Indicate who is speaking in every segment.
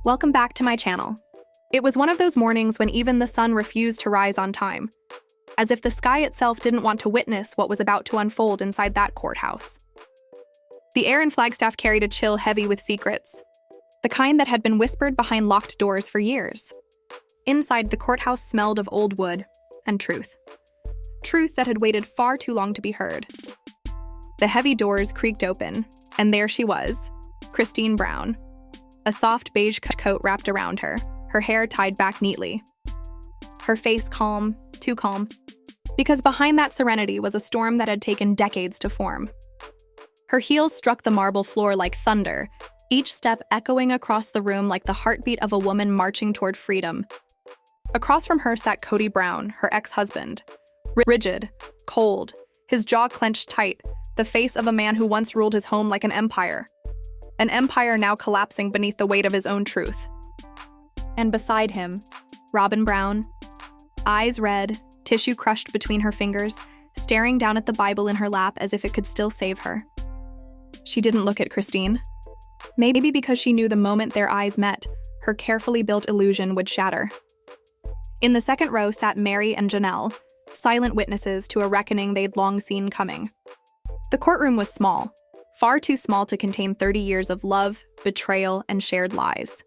Speaker 1: Welcome back to my channel. It was one of those mornings when even the sun refused to rise on time, as if the sky itself didn't want to witness what was about to unfold inside that courthouse. The air in Flagstaff carried a chill heavy with secrets, the kind that had been whispered behind locked doors for years. Inside, the courthouse smelled of old wood and truth. Truth that had waited far too long to be heard. The heavy doors creaked open, and there she was, Kody Brown. A soft beige coat wrapped around her hair tied back neatly. Her face calm, too calm, because behind that serenity was a storm that had taken decades to form. Her heels struck the marble floor like thunder, each step echoing across the room like the heartbeat of a woman marching toward freedom. Across from her sat Kody Brown, her ex-husband. Rigid, cold, his jaw clenched tight, the face of a man who once ruled his home like an empire now collapsing beneath the weight of his own truth. And beside him, Robin Brown, eyes red, tissue crushed between her fingers, staring down at the Bible in her lap as if it could still save her. She didn't look at Kody. Maybe because she knew the moment their eyes met, her carefully built illusion would shatter. In the second row sat Mary and Janelle, silent witnesses to a reckoning they'd long seen coming. The courtroom was small, far too small to contain 30 years of love, betrayal, and shared lies.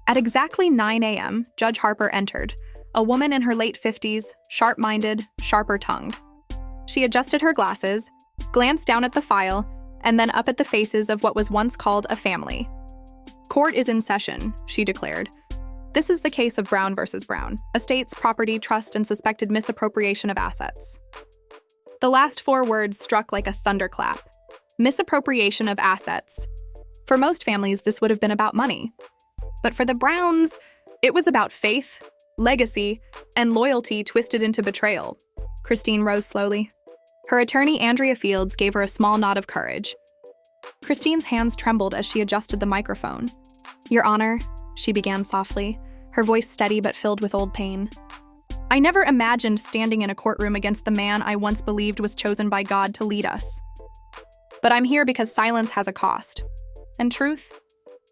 Speaker 1: At exactly 9 a.m., Judge Harper entered, a woman in her late 50s, sharp-minded, sharper-tongued. She adjusted her glasses, glanced down at the file, and then up at the faces of what was once called a family. "Court is in session," she declared. "This is the case of Brown versus Brown, estates, property, trust, and suspected misappropriation of assets." The last 4 words struck like a thunderclap. Misappropriation of assets. For most families, this would have been about money. But for the Browns, it was about faith, legacy, and loyalty twisted into betrayal. Kody rose slowly. Her attorney, Andrea Fields, gave her a small nod of courage. Kody's hands trembled as she adjusted the microphone. "Your Honor," she began softly, her voice steady but filled with old pain. "I never imagined standing in a courtroom against the man I once believed was chosen by God to lead us. But I'm here because silence has a cost, and truth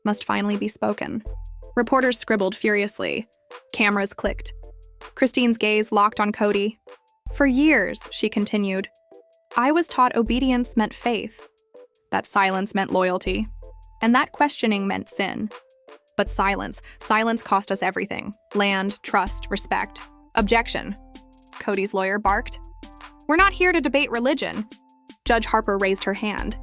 Speaker 1: must finally be spoken." Reporters scribbled furiously. Cameras clicked. Kody's gaze locked on Kody. "For years," she continued, "I was taught obedience meant faith, that silence meant loyalty, and that questioning meant sin. But silence cost us everything: land, trust, respect." "Objection," Kody's lawyer barked. "We're not here to debate religion." Judge Harper raised her hand.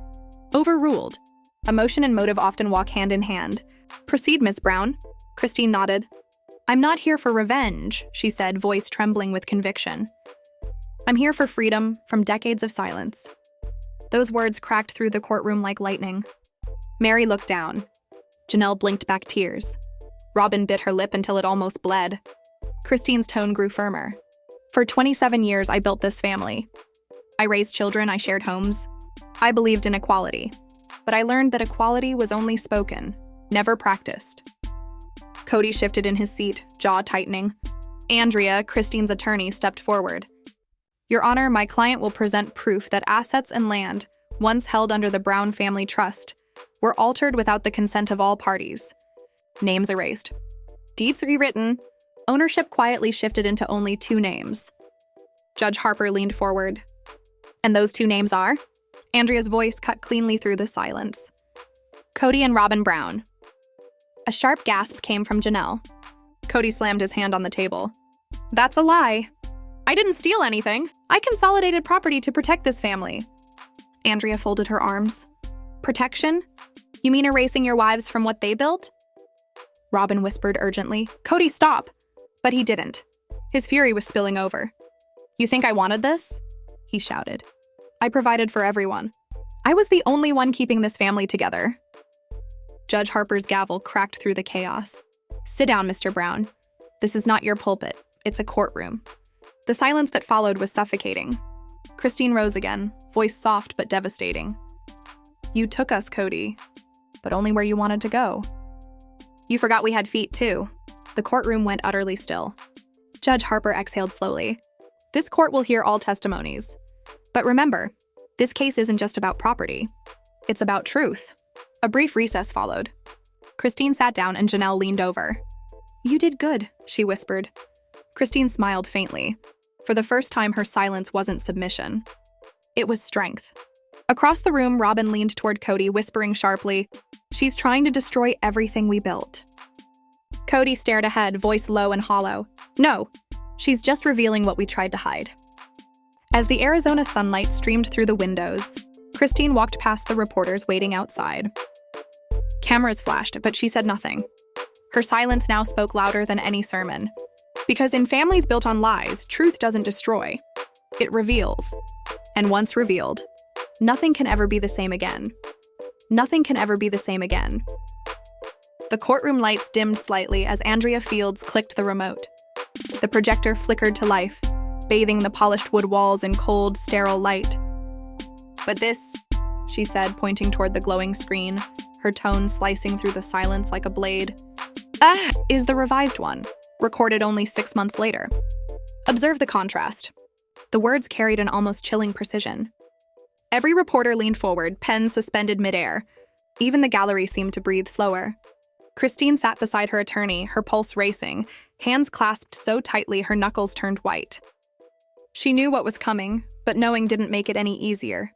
Speaker 1: "Overruled. Emotion and motive often walk hand in hand. Proceed, Miss Brown." Kody nodded. "I'm not here for revenge," she said, voice trembling with conviction. "I'm here for freedom from decades of silence." Those words cracked through the courtroom like lightning. Mary looked down. Janelle blinked back tears. Robin bit her lip until it almost bled. Kody's tone grew firmer. "For 27 years, I built this family. I raised children, I shared homes. I believed in equality. But I learned that equality was only spoken, never practiced." Kody shifted in his seat, jaw tightening. Andrea, Kody's attorney, stepped forward. "Your Honor, my client will present proof that assets and land, once held under the Brown family trust, were altered without the consent of all parties. Names erased. Deeds rewritten. Ownership quietly shifted into only 2 names." Judge Harper leaned forward. "And those 2 names are?" Andrea's voice cut cleanly through the silence. "Kody and Robin Brown." A sharp gasp came from Janelle. Kody slammed his hand on the table. "That's a lie. I didn't steal anything. I consolidated property to protect this family." Andrea folded her arms. "Protection? You mean erasing your wives from what they built?" Robin whispered urgently. "Kody, stop!" But he didn't. His fury was spilling over. "You think I wanted this?" he shouted. "I provided for everyone. I was the only one keeping this family together." Judge Harper's gavel cracked through the chaos. "Sit down, Mr. Brown. This is not your pulpit. It's a courtroom." The silence that followed was suffocating. Kody rose again, voice soft but devastating. "You took us, Kody, but only where you wanted to go. You forgot we had feet, too." The courtroom went utterly still. Judge Harper exhaled slowly. "This court will hear all testimonies. But remember, this case isn't just about property. It's about truth." A brief recess followed. Christine sat down and Janelle leaned over. "You did good," she whispered. Christine smiled faintly. For the first time, her silence wasn't submission. It was strength. Across the room, Robin leaned toward Kody, whispering sharply, "She's trying to destroy everything we built." Kody stared ahead, voice low and hollow. "No, she's just revealing what we tried to hide." As the Arizona sunlight streamed through the windows, Christine walked past the reporters waiting outside. Cameras flashed, but she said nothing. Her silence now spoke louder than any sermon. Because in families built on lies, truth doesn't destroy. It reveals. And once revealed, nothing can ever be the same again. Nothing can ever be the same again. The courtroom lights dimmed slightly as Andrea Fields clicked the remote. The projector flickered to life, bathing the polished wood walls in cold, sterile light. "But this," she said, pointing toward the glowing screen, her tone slicing through the silence like a blade, "is the revised one, recorded only 6 months later. Observe the contrast." The words carried an almost chilling precision. Every reporter leaned forward, pens suspended midair. Even the gallery seemed to breathe slower. Christine sat beside her attorney, her pulse racing, hands clasped so tightly her knuckles turned white. She knew what was coming, but knowing didn't make it any easier.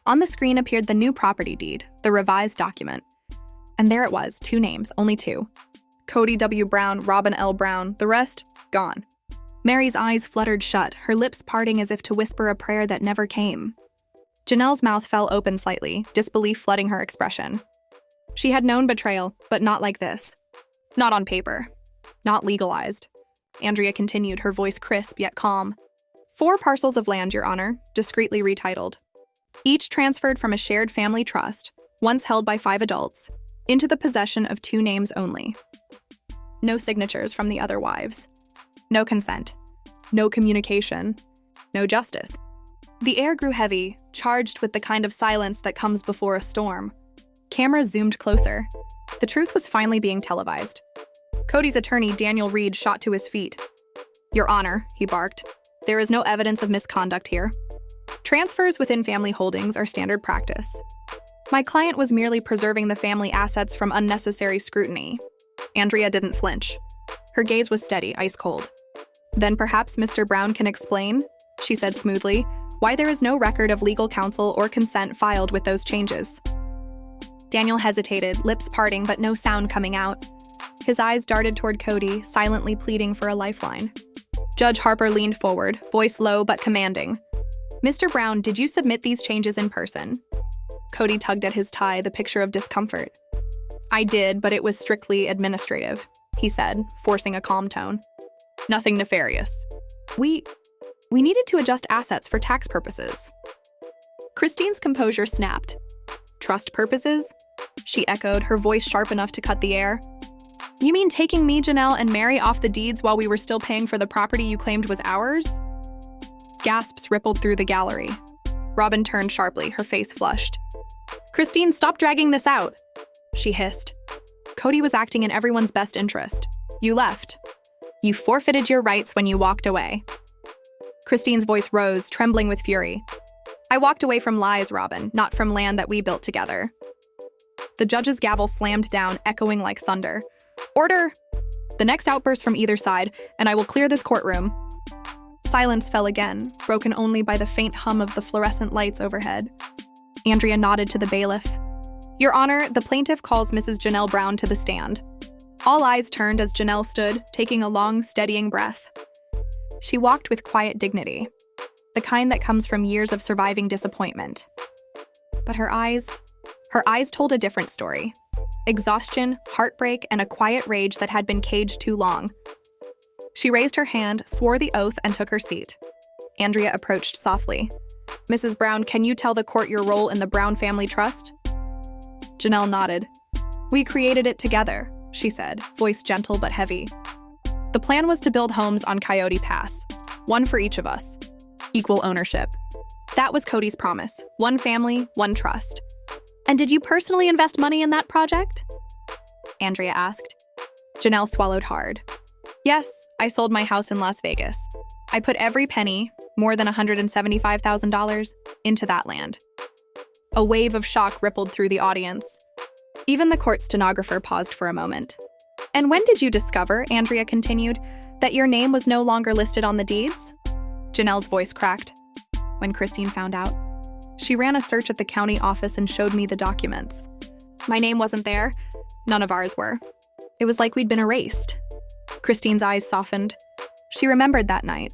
Speaker 1: On the screen appeared the new property deed, the revised document. And there it was, 2 names, only 2. Kody W. Brown, Robin L. Brown, the rest, gone. Mary's eyes fluttered shut, her lips parting as if to whisper a prayer that never came. Janelle's mouth fell open slightly, disbelief flooding her expression. She had known betrayal, but not like this. Not on paper. Not legalized. Andrea continued, her voice crisp yet calm. 4 parcels of land, Your Honor, discreetly retitled. Each transferred from a shared family trust, once held by 5 adults, into the possession of 2 names only. No signatures from the other wives. No consent. No communication. No justice. The air grew heavy, charged with the kind of silence that comes before a storm. Cameras zoomed closer. The truth was finally being televised. Kody's attorney, Daniel Reed, shot to his feet. "Your Honor," he barked, "there is no evidence of misconduct here. Transfers within family holdings are standard practice. My client was merely preserving the family assets from unnecessary scrutiny." Andrea didn't flinch. Her gaze was steady, ice cold. "Then perhaps Mr. Brown can explain," she said smoothly, "why there is no record of legal counsel or consent filed with those changes." Daniel hesitated, lips parting but no sound coming out. His eyes darted toward Kody, silently pleading for a lifeline. Judge Harper leaned forward, voice low but commanding. "Mr. Brown, did you submit these changes in person?" Kody tugged at his tie, the picture of discomfort. "I did, but it was strictly administrative," he said, forcing a calm tone. "Nothing nefarious. We needed to adjust assets for tax purposes." Christine's composure snapped. "Trust purposes?" she echoed, her voice sharp enough to cut the air. "You mean taking me, Janelle, and Mary off the deeds while we were still paying for the property you claimed was ours?" Gasps rippled through the gallery. Robin turned sharply, her face flushed. "Christine, stop dragging this out," she hissed. "Kody was acting in everyone's best interest. You left. You forfeited your rights when you walked away." Christine's voice rose, trembling with fury. "I walked away from lies, Robin, not from land that we built together." The judge's gavel slammed down, echoing like thunder. "Order!" The next outburst from either side, and I will clear this courtroom. Silence fell again, broken only by the faint hum of the fluorescent lights overhead. Andrea nodded to the bailiff. "Your Honor, the plaintiff calls Mrs. Janelle Brown to the stand." All eyes turned as Janelle stood, taking a long, steadying breath. She walked with quiet dignity, the kind that comes from years of surviving disappointment. But her eyes told a different story. Exhaustion, heartbreak, and a quiet rage that had been caged too long. She raised her hand, swore the oath, and took her seat. Andrea approached softly. "Mrs. Brown, can you tell the court your role in the Brown Family Trust?" Janelle nodded. "We created it together," she said, voice gentle but heavy. "The plan was to build homes on Coyote Pass, one for each of us. Equal ownership. That was Kody's promise. One family, one trust." "And did you personally invest money in that project?" Andrea asked. Janelle swallowed hard. "Yes, I sold my house in Las Vegas. I put every penny, more than $175,000, into that land." A wave of shock rippled through the audience. Even the court stenographer paused for a moment. "And when did you discover," Andrea continued, "that your name was no longer listed on the deeds?" Janelle's voice cracked. "When Christine found out. She ran a search at the county office and showed me the documents. My name wasn't there. None of ours were. It was like we'd been erased." Christine's eyes softened. She remembered that night.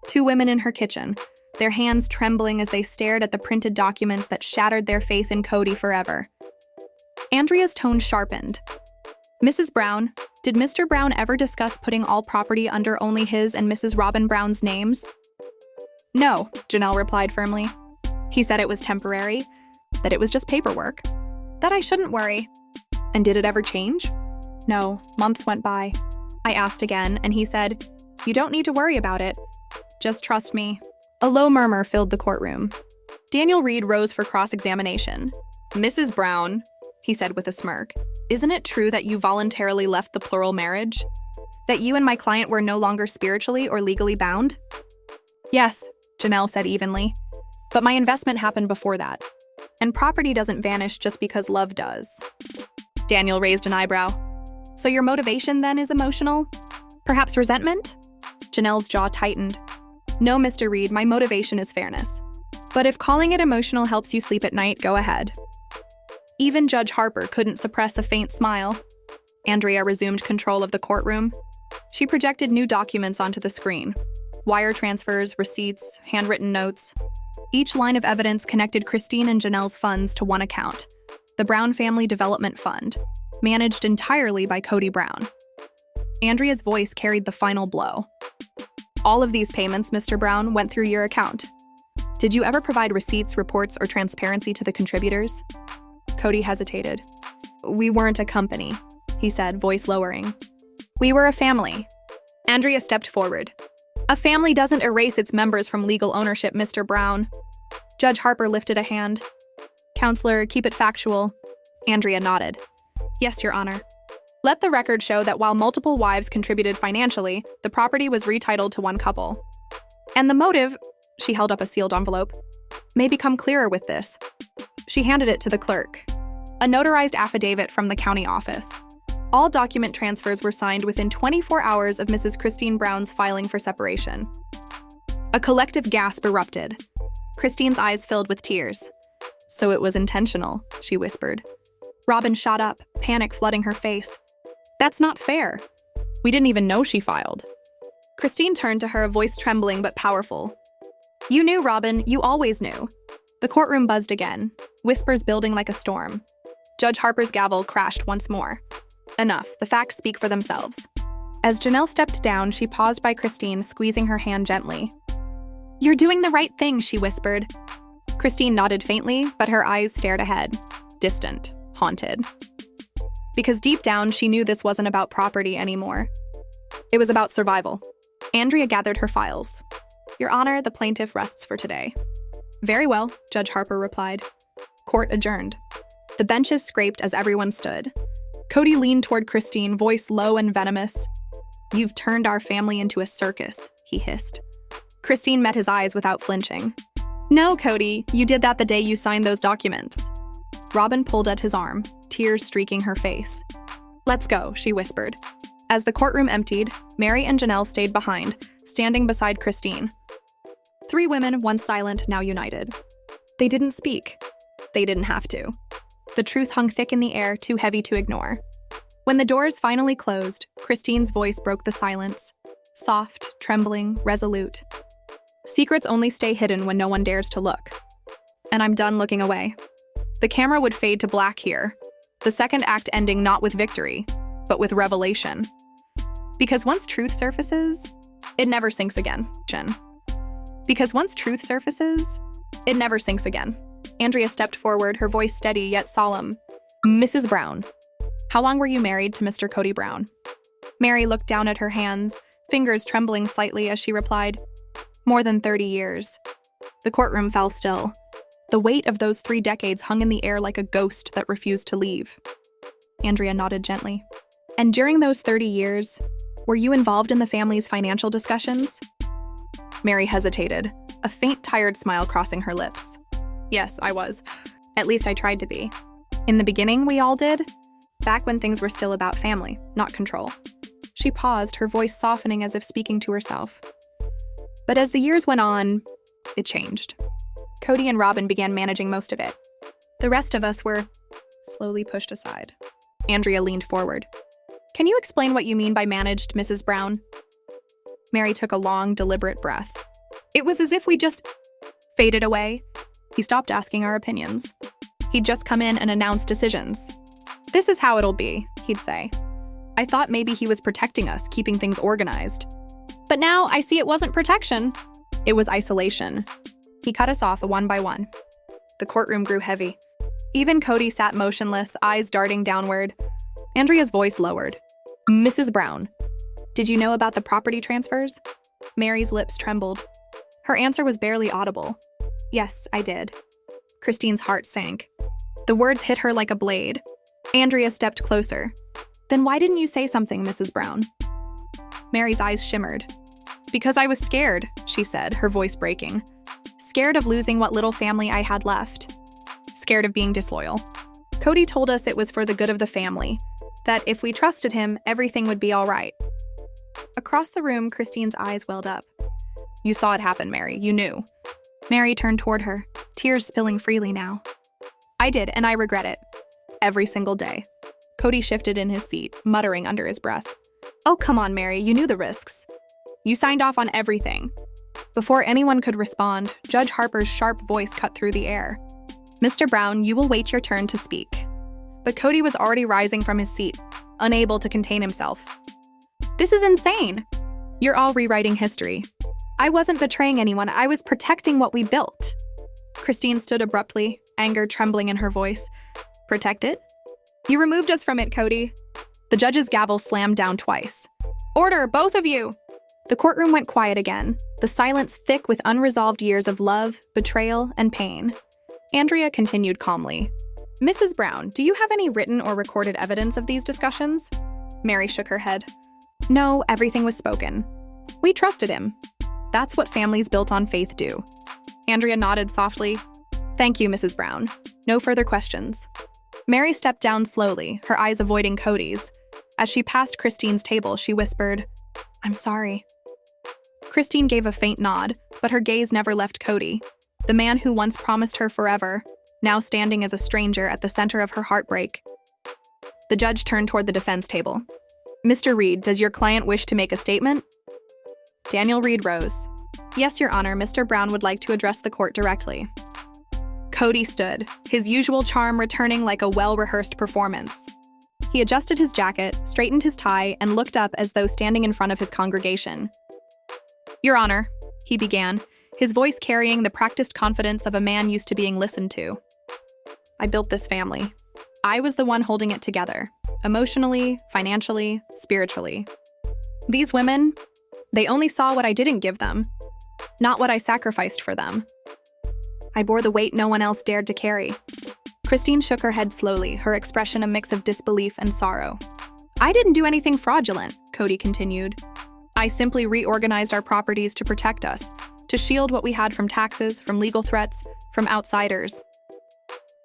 Speaker 1: 2 women in her kitchen, their hands trembling as they stared at the printed documents that shattered their faith in Kody forever. Andrea's tone sharpened. "Mrs. Brown, did Mr. Brown ever discuss putting all property under only his and Mrs. Robin Brown's names?" "No," Janelle replied firmly. "He said it was temporary, that it was just paperwork, that I shouldn't worry." "And did it ever change?" "No, months went by. I asked again, and he said, 'You don't need to worry about it. Just trust me.'" A low murmur filled the courtroom. Daniel Reed rose for cross-examination. "Mrs. Brown," he said with a smirk, "isn't it true that you voluntarily left the plural marriage? That you and my client were no longer spiritually or legally bound?" "Yes," Janelle said evenly. "But my investment happened before that. And property doesn't vanish just because love does." Daniel raised an eyebrow. "So your motivation then is emotional? Perhaps resentment?" Janelle's jaw tightened. "No, Mr. Reed, my motivation is fairness. But if calling it emotional helps you sleep at night, go ahead." Even Judge Harper couldn't suppress a faint smile. Andrea resumed control of the courtroom. She projected new documents onto the screen. Wire transfers, receipts, handwritten notes. Each line of evidence connected Christine and Janelle's funds to one account, the Brown Family Development Fund, managed entirely by Kody Brown. Andrea's voice carried the final blow. "All of these payments, Mr. Brown, went through your account. Did you ever provide receipts, reports, or transparency to the contributors?" Kody hesitated. "We weren't a company," he said, voice lowering. "We were a family." Andrea stepped forward. "A family doesn't erase its members from legal ownership, Mr. Brown." Judge Harper lifted a hand. "Counselor, keep it factual." Andrea nodded. "Yes, Your Honor. Let the record show that while multiple wives contributed financially, the property was retitled to one couple. And the motive," she held up a sealed envelope, "may become clearer with this." She handed it to the clerk. A notarized affidavit from the county office. All document transfers were signed within 24 hours of Mrs. Christine Brown's filing for separation. A collective gasp erupted. Christine's eyes filled with tears. "So it was intentional," she whispered. Robin shot up, panic flooding her face. "That's not fair. We didn't even know she filed." Christine turned to her, voice trembling but powerful. "You knew, Robin. You always knew." The courtroom buzzed again, whispers building like a storm. Judge Harper's gavel crashed once more. Enough, the facts speak for themselves. As Janelle stepped down, she paused by Christine, squeezing her hand gently. "You're doing the right thing," she whispered. Christine nodded faintly, but her eyes stared ahead, distant, haunted. Because deep down, she knew this wasn't about property anymore. It was about survival. Andrea gathered her files. "Your Honor, the plaintiff rests for today." "Very well," Judge Harper replied. Court adjourned. The benches scraped as everyone stood. Kody leaned toward Christine, voice low and venomous. "You've turned our family into a circus," he hissed. Christine met his eyes without flinching. "No, Kody, you did that the day you signed those documents." Robin pulled at his arm, tears streaking her face. "Let's go," she whispered. As the courtroom emptied, Mary and Janelle stayed behind, standing beside Christine. 3 women, once silent, now united. They didn't speak. They didn't have to. The truth hung thick in the air, too heavy to ignore. When the doors finally closed, Christine's voice broke the silence. Soft, trembling, resolute. "Secrets only stay hidden when no one dares to look. And I'm done looking away." The camera would fade to black here, the second act ending not with victory, but with revelation. Because once truth surfaces, it never sinks again. Because once truth surfaces, it never sinks again. Andrea stepped forward, her voice steady yet solemn. "Mrs. Brown, how long were you married to Mr. Kody Brown?" Mary looked down at her hands, fingers trembling slightly as she replied, "More than 30 years." The courtroom fell still. The weight of those 3 decades hung in the air like a ghost that refused to leave. Andrea nodded gently. "And during those 30 years, were you involved in the family's financial discussions?" Mary hesitated, a faint, tired smile crossing her lips. "Yes, I was. At least I tried to be. In the beginning, we all did. Back when things were still about family, not control. She paused, her voice softening as if speaking to herself. But as the years went on, it changed. Kody and Robin began managing most of it. The rest of us were slowly pushed aside. Andrea leaned forward. Can you explain what you mean by managed, Mrs. Brown? Mary took a long, deliberate breath. It was as if we just faded away. He stopped asking our opinions. He'd just come in and announce decisions. This is how it'll be, he'd say. I thought maybe he was protecting us, keeping things organized. But now I see it wasn't protection. It was isolation. He cut us off one by one. The courtroom grew heavy. Even Kody sat motionless, eyes darting downward. Andrea's voice lowered. Mrs. Brown, did you know about the property transfers? Mary's lips trembled. Her answer was barely audible. Yes, I did. Christine's heart sank. The words hit her like a blade. Andrea stepped closer. Then why didn't you say something, Mrs. Brown? Mary's eyes shimmered. Because I was scared, she said, her voice breaking. Scared of losing what little family I had left. Scared of being disloyal. Kody told us it was for the good of the family, that if we trusted him, everything would be all right. Across the room, Christine's eyes welled up. You saw it happen, Mary. You knew. Mary turned toward her, tears spilling freely now. I did, and I regret it. Every single day. Kody shifted in his seat, muttering under his breath. Oh, come on, Mary. You knew the risks. You signed off on everything. Before anyone could respond, Judge Harper's sharp voice cut through the air. Mr. Brown, you will wait your turn to speak. But Kody was already rising from his seat, unable to contain himself. This is insane. You're all rewriting history. I wasn't betraying anyone. I was protecting what we built. Christine stood abruptly, anger trembling in her voice. Protect it? You removed us from it, Kody. The judge's gavel slammed down twice. Order, both of you! The courtroom went quiet again, the silence thick with unresolved years of love, betrayal, and pain. Andrea continued calmly. Mrs. Brown, do you have any written or recorded evidence of these discussions? Mary shook her head. No, everything was spoken. We trusted him. That's what families built on faith do. Andrea nodded softly. Thank you, Mrs. Brown. No further questions. Mary stepped down slowly, her eyes avoiding Kody's. As she passed Christine's table, she whispered, I'm sorry. Christine gave a faint nod, but her gaze never left Kody, the man who once promised her forever, now standing as a stranger at the center of her heartbreak. The judge turned toward the defense table. Mr. Reed, does your client wish to make a statement? Daniel Reed rose. Yes, Your Honor, Mr. Brown would like to address the court directly. Kody stood, his usual charm returning like a well-rehearsed performance. He adjusted his jacket, straightened his tie, and looked up as though standing in front of his congregation. Your Honor, he began, his voice carrying the practiced confidence of a man used to being listened to. I built this family. I was the one holding it together, emotionally, financially, spiritually. These women, they only saw what I didn't give them, not what I sacrificed for them. I bore the weight no one else dared to carry. Christine shook her head slowly, her expression a mix of disbelief and sorrow. I didn't do anything fraudulent, Kody continued. I simply reorganized our properties to protect us, to shield what we had from taxes, from legal threats, from outsiders.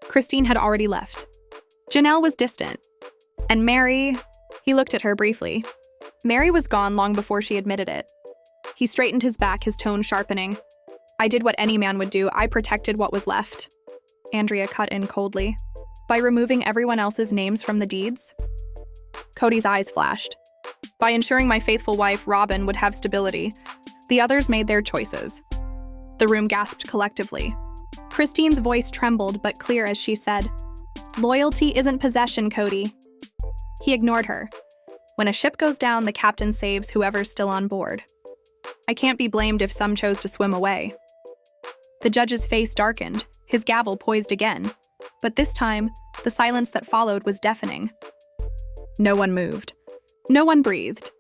Speaker 1: Christine had already left. Janelle was distant. And Mary, he looked at her briefly. Mary was gone long before she admitted it. He straightened his back, his tone sharpening. I did what any man would do. I protected what was left. Andrea cut in coldly. By removing everyone else's names from the deeds? Kody's eyes flashed. By ensuring my faithful wife, Robin, would have stability, the others made their choices. The room gasped collectively. Christine's voice trembled but clear as she said, Loyalty isn't possession, Kody. He ignored her. When a ship goes down, the captain saves whoever's still on board. I can't be blamed if some chose to swim away. The judge's face darkened, his gavel poised again. But this time, the silence that followed was deafening. No one moved. No one breathed.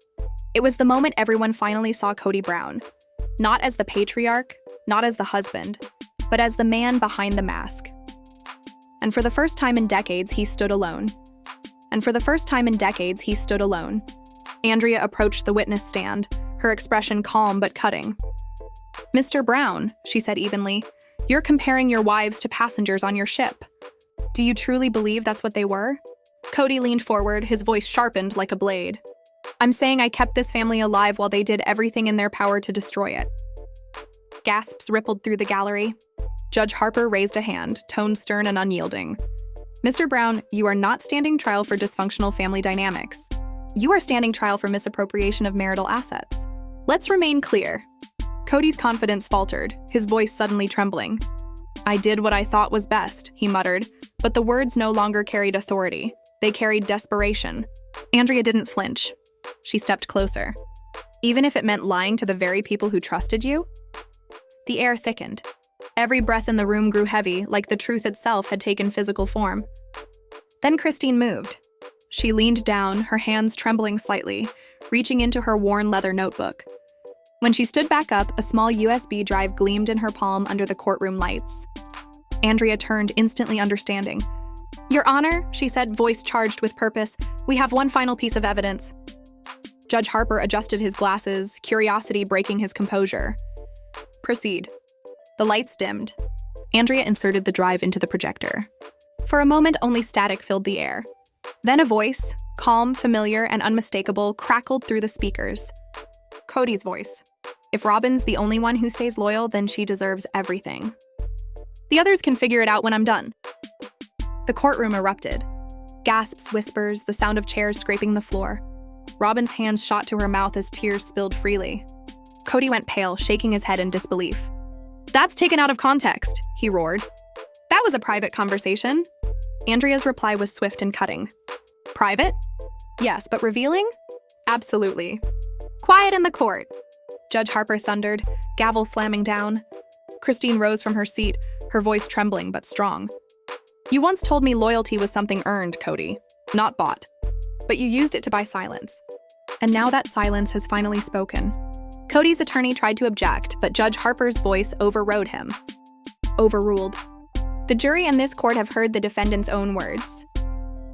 Speaker 1: It was the moment everyone finally saw Kody Brown. Not as the patriarch, not as the husband, but as the man behind the mask. And for the first time in decades, he stood alone. Andrea approached the witness stand, her expression calm but cutting. Mr. Brown, she said evenly, you're comparing your wives to passengers on your ship. Do you truly believe that's what they were? Kody leaned forward, his voice sharpened like a blade. I'm saying I kept this family alive while they did everything in their power to destroy it. Gasps rippled through the gallery. Judge Harper raised a hand, tone stern and unyielding. Mr. Brown, you are not standing trial for dysfunctional family dynamics. You are standing trial for misappropriation of marital assets. Let's remain clear. Kody's confidence faltered, his voice suddenly trembling. I did what I thought was best, he muttered, but the words no longer carried authority. They carried desperation. Andrea didn't flinch. She stepped closer. Even if it meant lying to the very people who trusted you? The air thickened. Every breath in the room grew heavy, like the truth itself had taken physical form. Then Christine moved. She leaned down, her hands trembling slightly, reaching into her worn leather notebook. When she stood back up, a small USB drive gleamed in her palm under the courtroom lights. Andrea turned, instantly understanding. Your Honor, she said, voice charged with purpose, we have one final piece of evidence. Judge Harper adjusted his glasses, curiosity breaking his composure. Proceed. The lights dimmed. Andrea inserted the drive into the projector. For a moment, only static filled the air. Then a voice, calm, familiar, and unmistakable, crackled through the speakers. Kody's voice. If Robin's the only one who stays loyal, then she deserves everything. The others can figure it out when I'm done. The courtroom erupted. Gasps, whispers, the sound of chairs scraping the floor. Robin's hands shot to her mouth as tears spilled freely. Kody went pale, shaking his head in disbelief. That's taken out of context, he roared. That was a private conversation. Andrea's reply was swift and cutting. Private? Yes, but revealing? Absolutely. Quiet in the court, Judge Harper thundered, gavel slamming down. Christine rose from her seat, her voice trembling but strong. You once told me loyalty was something earned, Kody, not bought. But you used it to buy silence. And now that silence has finally spoken. Kody's attorney tried to object, but Judge Harper's voice overrode him. Overruled. The jury and this court have heard the defendant's own words.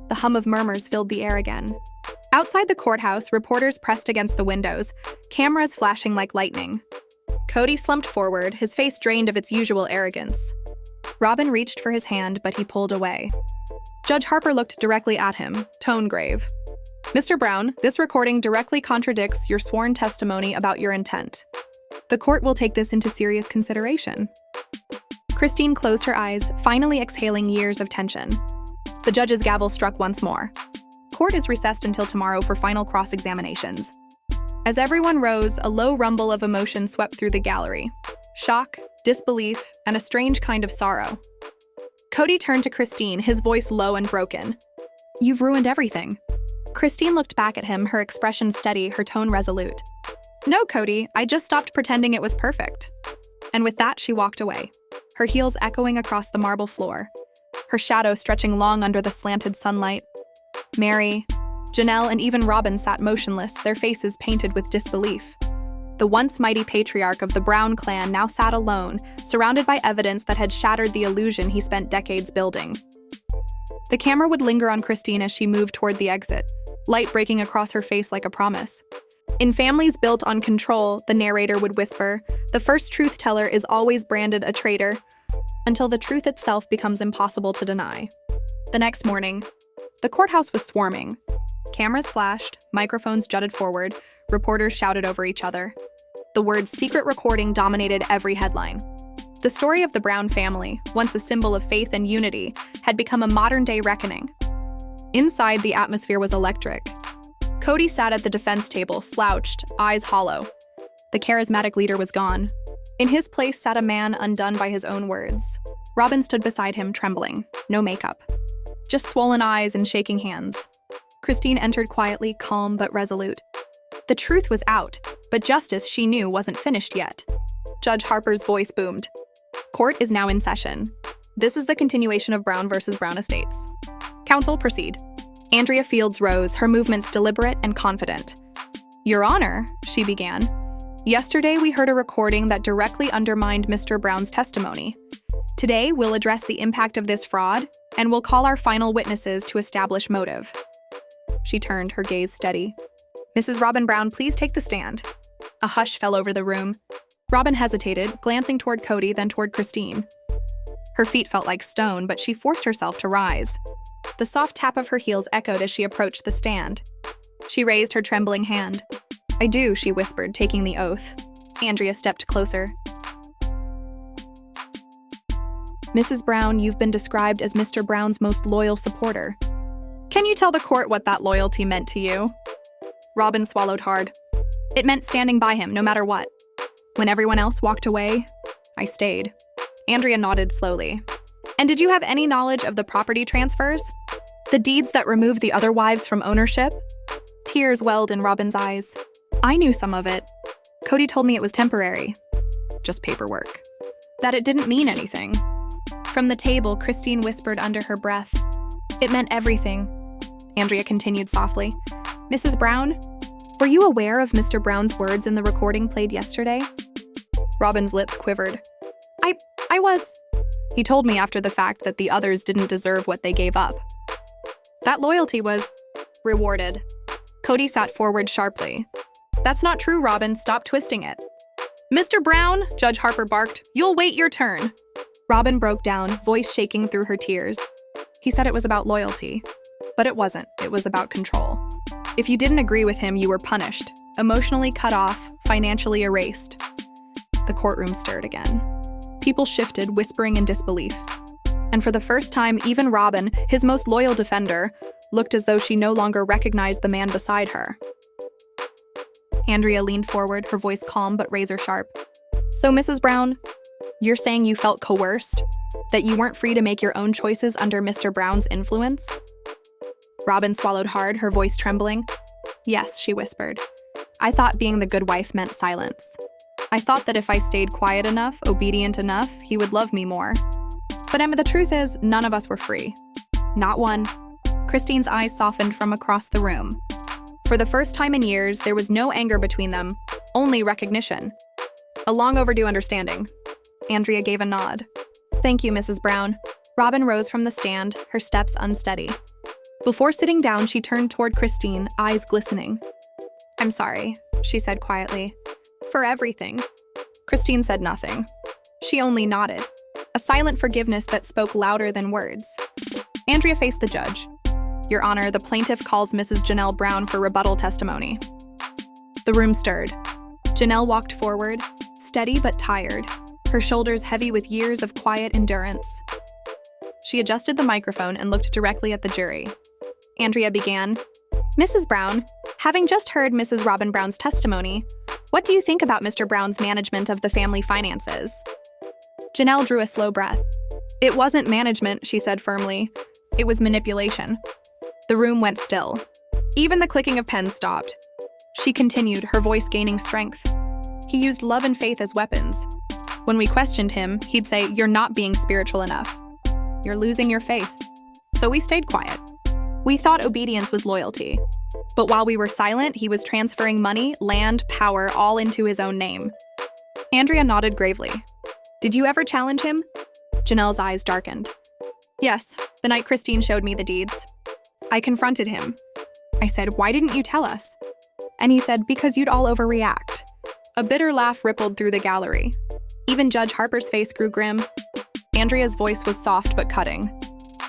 Speaker 1: The hum of murmurs filled the air again. Outside the courthouse, reporters pressed against the windows, cameras flashing like lightning. Kody slumped forward, his face drained of its usual arrogance. Robin reached for his hand, but he pulled away. Judge Harper looked directly at him, tone grave. Mr. Brown, this recording directly contradicts your sworn testimony about your intent. The court will take this into serious consideration. Christine closed her eyes, finally exhaling years of tension. The judge's gavel struck once more. Court is recessed until tomorrow for final cross-examinations. As everyone rose, a low rumble of emotion swept through the gallery. Shock, disbelief, and a strange kind of sorrow. Kody turned to Christine, his voice low and broken. You've ruined everything. Christine looked back at him, her expression steady, her tone resolute. No, Kody, I just stopped pretending it was perfect. And with that, she walked away, her heels echoing across the marble floor, her shadow stretching long under the slanted sunlight. Mary, Janelle, and even Robin sat motionless, their faces painted with disbelief. The once mighty patriarch of the Brown clan now sat alone, surrounded by evidence that had shattered the illusion he spent decades building. The camera would linger on Christine as she moved toward the exit, light breaking across her face like a promise. In families built on control, the narrator would whisper, the first truth teller is always branded a traitor, until the truth itself becomes impossible to deny. The next morning, the courthouse was swarming. Cameras flashed, microphones jutted forward, reporters shouted over each other. The words secret recording dominated every headline. The story of the Brown family, once a symbol of faith and unity, had become a modern-day reckoning. Inside, the atmosphere was electric. Kody sat at the defense table, slouched, eyes hollow. The charismatic leader was gone. In his place sat a man undone by his own words. Robin stood beside him, trembling, no makeup. Just swollen eyes and shaking hands. Christine entered quietly, calm but resolute. The truth was out, but justice, she knew, wasn't finished yet. Judge Harper's voice boomed. Court is now in session. This is the continuation of Brown versus Brown Estates. Counsel, proceed. Andrea Fields rose, her movements deliberate and confident. Your Honor, she began. Yesterday we heard a recording that directly undermined Mr. Brown's testimony. Today we'll address the impact of this fraud, and we'll call our final witnesses to establish motive. She turned, her gaze steady. Mrs. Robin Brown, please take the stand. A hush fell over the room. Robin hesitated, glancing toward Kody, then toward Christine. Her feet felt like stone, but she forced herself to rise. The soft tap of her heels echoed as she approached the stand. She raised her trembling hand. "I do," she whispered, taking the oath. Andrea stepped closer. "Mrs. Brown, you've been described as Mr. Brown's most loyal supporter. Can you tell the court what that loyalty meant to you?" Robin swallowed hard. "It meant standing by him, no matter what. When everyone else walked away, I stayed." Andrea nodded slowly. "And did you have any knowledge of the property transfers? The deeds that removed the other wives from ownership?" Tears welled in Robin's eyes. "I knew some of it. Kody told me it was temporary. Just paperwork. That it didn't mean anything." From the table, Christine whispered under her breath. "It meant everything." Andrea continued softly. "Mrs. Brown, were you aware of Mr. Brown's words in the recording played yesterday?" Robin's lips quivered. I was. He told me after the fact that the others didn't deserve what they gave up. That loyalty was rewarded." Kody sat forward sharply. "That's not true, Robin. Stop twisting it." "Mr. Brown," Judge Harper barked, "you'll wait your turn." Robin broke down, voice shaking through her tears. "He said it was about loyalty, but it wasn't. It was about control. If you didn't agree with him, you were punished, emotionally cut off, financially erased." The courtroom stirred again. People shifted, whispering in disbelief. And for the first time, even Robin, his most loyal defender, looked as though she no longer recognized the man beside her. Andrea leaned forward, her voice calm but razor-sharp. "So, Mrs. Brown, you're saying you felt coerced? That you weren't free to make your own choices under Mr. Brown's influence?" Robin swallowed hard, her voice trembling. "Yes," she whispered. "I thought being the good wife meant silence. I thought that if I stayed quiet enough, obedient enough, he would love me more. But Emma, the truth is, none of us were free. Not one." Christine's eyes softened from across the room. For the first time in years, there was no anger between them, only recognition. A long overdue understanding. Andrea gave a nod. "Thank you, Mrs. Brown." Robin rose from the stand, her steps unsteady. Before sitting down, she turned toward Christine, eyes glistening. "I'm sorry," she said quietly. "For everything." Christine said nothing. She only nodded, a silent forgiveness that spoke louder than words. Andrea faced the judge. "Your Honor, the plaintiff calls Mrs. Janelle Brown for rebuttal testimony." The room stirred. Janelle walked forward, steady but tired, her shoulders heavy with years of quiet endurance. She adjusted the microphone and looked directly at the jury. Andrea began, "Mrs. Brown, having just heard Mrs. Robin Brown's testimony, what do you think about Mr. Brown's management of the family finances?" Janelle drew a slow breath. "It wasn't management," she said firmly. "It was manipulation." The room went still. Even the clicking of pens stopped. She continued, her voice gaining strength. "He used love and faith as weapons. When we questioned him, he'd say, 'You're not being spiritual enough. You're losing your faith.' So we stayed quiet. We thought obedience was loyalty. But while we were silent, he was transferring money, land, power, all into his own name." Andrea nodded gravely. "Did you ever challenge him?" Janelle's eyes darkened. "Yes, the night Christine showed me the deeds. I confronted him. I said, 'Why didn't you tell us?' And he said, 'Because you'd all overreact.'" A bitter laugh rippled through the gallery. Even Judge Harper's face grew grim. Andrea's voice was soft but cutting.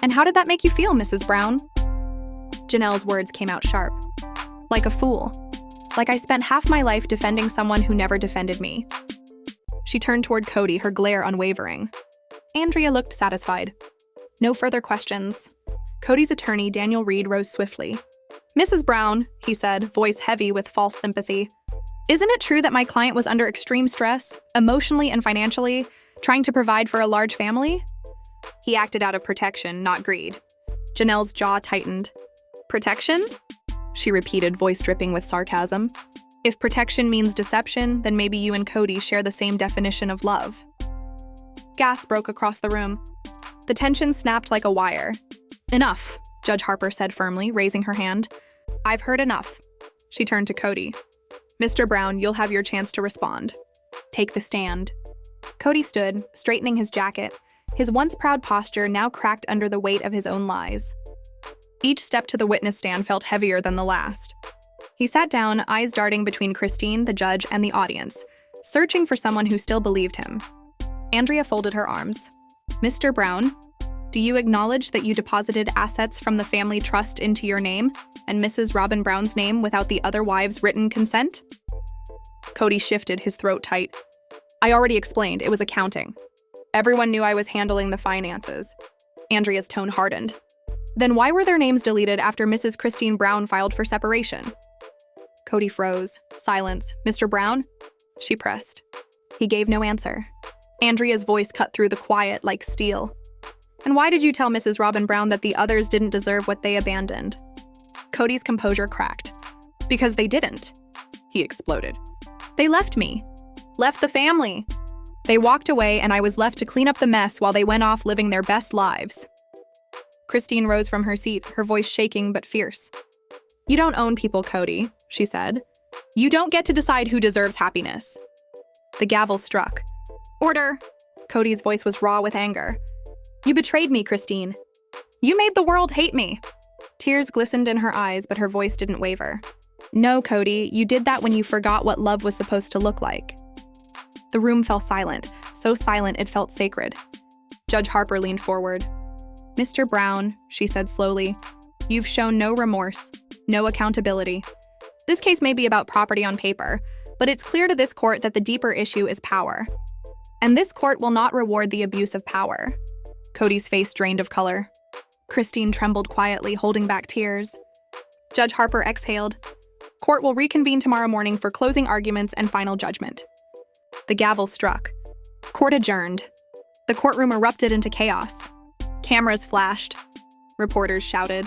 Speaker 1: "And how did that make you feel, Mrs. Brown?" Janelle's words came out sharp. "Like a fool. Like I spent half my life defending someone who never defended me." She turned toward Kody, her glare unwavering. Andrea looked satisfied. No further questions. Kody's attorney, Daniel Reed, rose swiftly. "Mrs. Brown," he said, voice heavy with false sympathy, "isn't it true that my client was under extreme stress, emotionally and financially, trying to provide for a large family?" He acted out of protection, not greed. Janelle's jaw tightened. "Protection?" she repeated, voice dripping with sarcasm. "If protection means deception, then maybe you and Kody share the same definition of love." Gasps broke across the room. The tension snapped like a wire. "Enough," Judge Harper said firmly, raising her hand. "I've heard enough." She turned to Kody. "Mr. Brown, you'll have your chance to respond. Take the stand." Kody stood, straightening his jacket, his once proud posture now cracked under the weight of his own lies. Each step to the witness stand felt heavier than the last. He sat down, eyes darting between Christine, the judge, and the audience, searching for someone who still believed him. Andrea folded her arms. Mr. Brown, do you acknowledge that you deposited assets from the family trust into your name and Mrs. Robin Brown's name without the other wives' written consent? Kody shifted, his throat tight. I already explained, it was accounting. Everyone knew I was handling the finances. Andrea's tone hardened. Then why were their names deleted after Mrs. Christine Brown filed for separation? Kody froze. Silence. Mr. Brown? She pressed. He gave no answer. Andrea's voice cut through the quiet like steel. And why did you tell Mrs. Robin Brown that the others didn't deserve what they abandoned? Kody's composure cracked. Because they didn't. He exploded. They left me. Left the family. They walked away and I was left to clean up the mess while they went off living their best lives. Christine rose from her seat, her voice shaking but fierce. You don't own people, Kody, she said. You don't get to decide who deserves happiness. The gavel struck. Order! Kody's voice was raw with anger. You betrayed me, Christine. You made the world hate me. Tears glistened in her eyes, but her voice didn't waver. No, Kody, you did that when you forgot what love was supposed to look like. The room fell silent, so silent it felt sacred. Judge Harper leaned forward. Mr. Brown, she said slowly, you've shown no remorse, no accountability. This case may be about property on paper, but it's clear to this court that the deeper issue is power. And this court will not reward the abuse of power. Kody's face drained of color. Christine trembled quietly, holding back tears. Judge Harper exhaled. Court will reconvene tomorrow morning for closing arguments and final judgment. The gavel struck. Court adjourned. The courtroom erupted into chaos. Cameras flashed. Reporters shouted.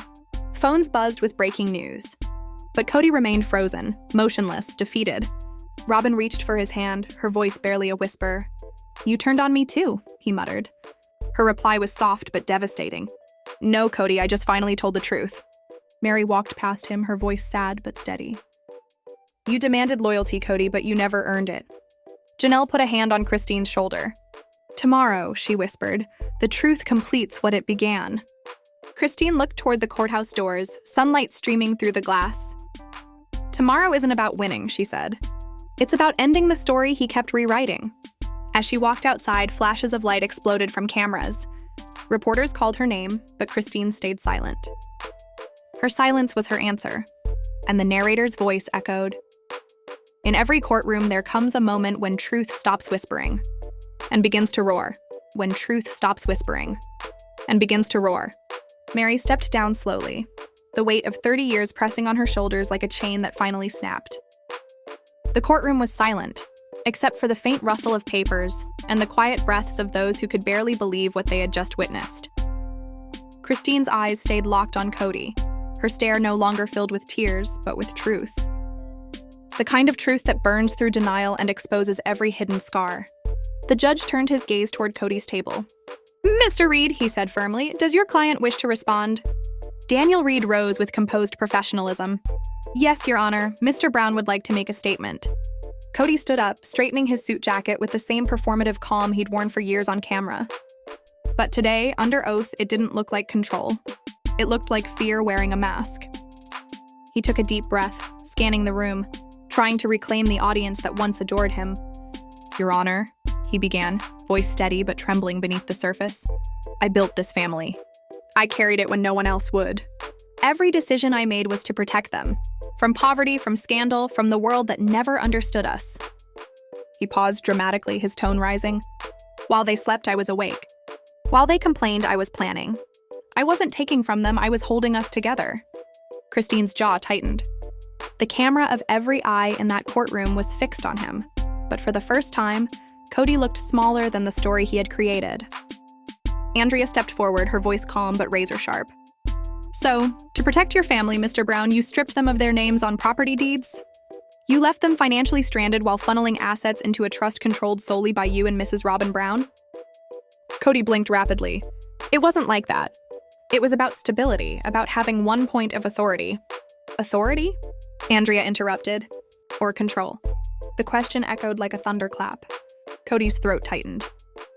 Speaker 1: Phones buzzed with breaking news. But Kody remained frozen, motionless, defeated. Robin reached for his hand, her voice barely a whisper. You turned on me too, he muttered. Her reply was soft but devastating. No, Kody, I just finally told the truth. Mary walked past him, her voice sad but steady. You demanded loyalty, Kody, but you never earned it. Janelle put a hand on Christine's shoulder. Tomorrow, she whispered, the truth completes what it began. Christine looked toward the courthouse doors, sunlight streaming through the glass. Tomorrow isn't about winning, she said. It's about ending the story he kept rewriting. As she walked outside, flashes of light exploded from cameras. Reporters called her name, but Christine stayed silent. Her silence was her answer, and the narrator's voice echoed. In every courtroom, there comes a moment when truth stops whispering and begins to roar. When truth stops whispering and begins to roar. Mary stepped down slowly, the weight of 30 years pressing on her shoulders like a chain that finally snapped. The courtroom was silent, except for the faint rustle of papers and the quiet breaths of those who could barely believe what they had just witnessed. Christine's eyes stayed locked on Kody, her stare no longer filled with tears, but with truth. The kind of truth that burns through denial and exposes every hidden scar. The judge turned his gaze toward Kody's table. Mr. Reed, he said firmly, does your client wish to respond? Daniel Reed rose with composed professionalism. Yes, Your Honor, Mr. Brown would like to make a statement. Kody stood up, straightening his suit jacket with the same performative calm he'd worn for years on camera. But today, under oath, it didn't look like control. It looked like fear wearing a mask. He took a deep breath, scanning the room, trying to reclaim the audience that once adored him. Your Honor, he began, voice steady but trembling beneath the surface. I built this family. I carried it when no one else would. Every decision I made was to protect them. From poverty, from scandal, from the world that never understood us. He paused dramatically, his tone rising. While they slept, I was awake. While they complained, I was planning. I wasn't taking from them, I was holding us together. Christine's jaw tightened. The camera of every eye in that courtroom was fixed on him. But for the first time, Kody looked smaller than the story he had created. Andrea stepped forward, her voice calm but razor-sharp. So, to protect your family, Mr. Brown, you stripped them of their names on property deeds? You left them financially stranded while funneling assets into a trust controlled solely by you and Mrs. Robin Brown? Kody blinked rapidly. It wasn't like that. It was about stability, about having one point of authority. Authority? Andrea interrupted. Or control. The question echoed like a thunderclap. Kody's throat tightened.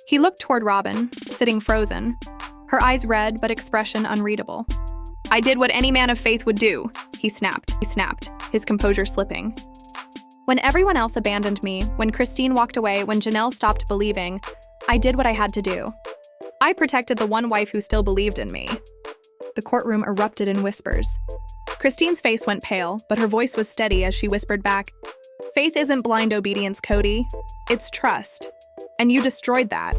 Speaker 1: He looked toward Robin, sitting frozen, her eyes red but expression unreadable. I did what any man of faith would do, he snapped, his composure slipping. When everyone else abandoned me, when Christine walked away, when Janelle stopped believing, I did what I had to do. I protected the one wife who still believed in me." The courtroom erupted in whispers. Christine's face went pale, but her voice was steady as she whispered back, "Faith isn't blind obedience, Kody. It's trust. And you destroyed that."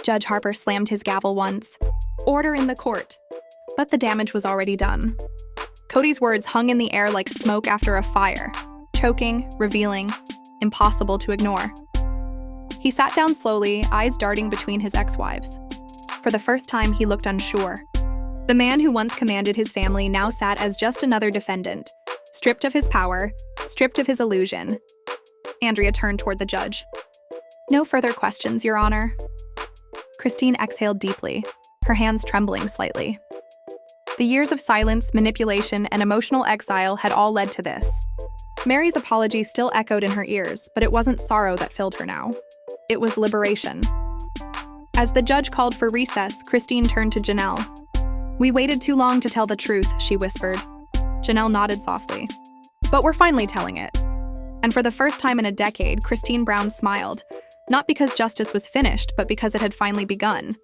Speaker 1: Judge Harper slammed his gavel once. "Order in the court." But the damage was already done. Kody's words hung in the air like smoke after a fire, choking, revealing, impossible to ignore. He sat down slowly, eyes darting between his ex-wives. For the first time, he looked unsure. The man who once commanded his family now sat as just another defendant, stripped of his power, stripped of his illusion. Andrea turned toward the judge. "No further questions, Your Honor." Christine exhaled deeply, her hands trembling slightly. The years of silence, manipulation, and emotional exile had all led to this. Mary's apology still echoed in her ears, but it wasn't sorrow that filled her now. It was liberation. As the judge called for recess, Christine turned to Janelle. "We waited too long to tell the truth," she whispered. Janelle nodded softly. "But we're finally telling it." And for the first time in a decade, Christine Brown smiled, not because justice was finished, but because it had finally begun.